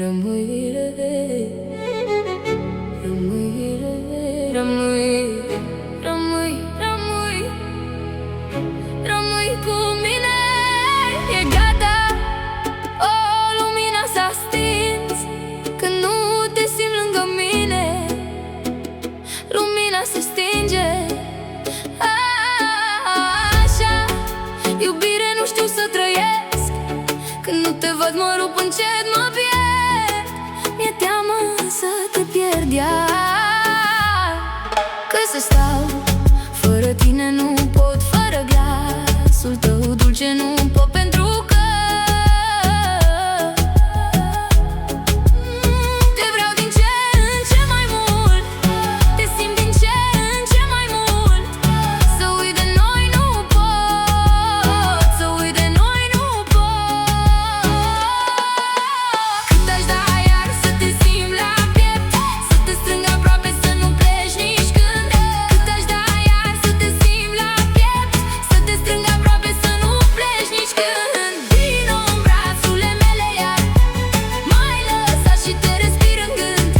Rămâi, rămâi, rămâi, rămâi, rămâi, rămâi cu mine. E gata, o, lumina s-a stins când nu te simt lângă mine. Lumina se stinge. Așa, iubire, nu știu să trăiesc. Când nu te văd mă rup încet, mă pierd. Mi-e teamă să te pierd iar. Că să stau fără tine nu pot, fără glasul tău dulce nu pot, pentru că te vreau din ce în ce mai mult. Te simt din ce în ce mai mult. Să uit de noi nu pot, să uit de noi nu pot. Cât aș da iar să te simt la piept, să te strâng aproape, să nu pleci nici când. Cât aș da iar să te simt la piept, să te strâng aproape, să nu pleci nici când. Vino în brațurile mele iar, mai lăsa și te respir în gând.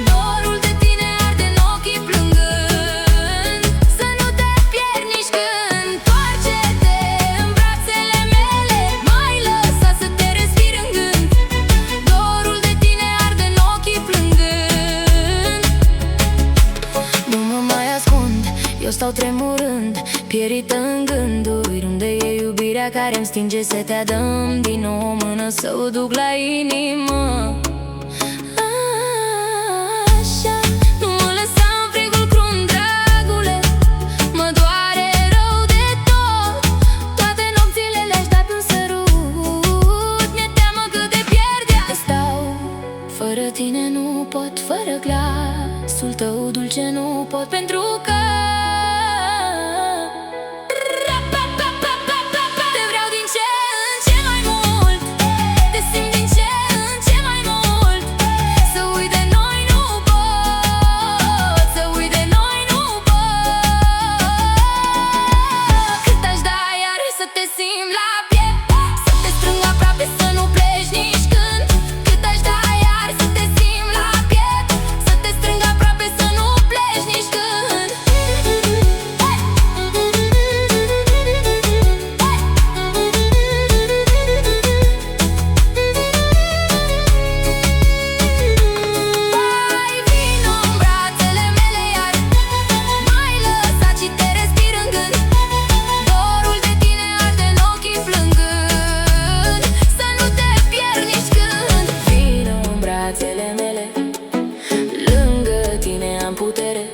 Dorul de tine arde în ochii plângând. Să nu te pierd nici când. Întoarce-te în brațele mele, mai lăsa să te respir în gând. Dorul de tine arde în ochii plângând. Nu mă mai ascund, eu stau tremurând, pierită în gânduri. Unde e iubirea care-mi stinge setea? Dă-mi din nou o mână să o duc la inimă. Așa, nu mă lăsa în frigul crunt, dragule. Mă doare rău de tot. Toate nopțile le-aș da pe un sărut. Mi-e teamă că te pierd iar. Că stau fără tine nu pot, fără glasul tău dulce nu pot, pentru că te vreau din ce în ce mai mult. Te simt din ce în ce mai mult. Să uit de noi nu pot, să uit de noi nu pot. Cât aș da iar să te simt la piept, să te strâng aproape, să nu pleci nici când. Cât aș da iar să te simt la piept, să te strâng aproape, să nu pleci nici când. Hai, vino în brațele mele iar, mai lăsat și te respir în gând. Dorul de tine arde în ochii plângând. Să nu te pierd nici când. Vino în brațele mele, lângă tine am putere.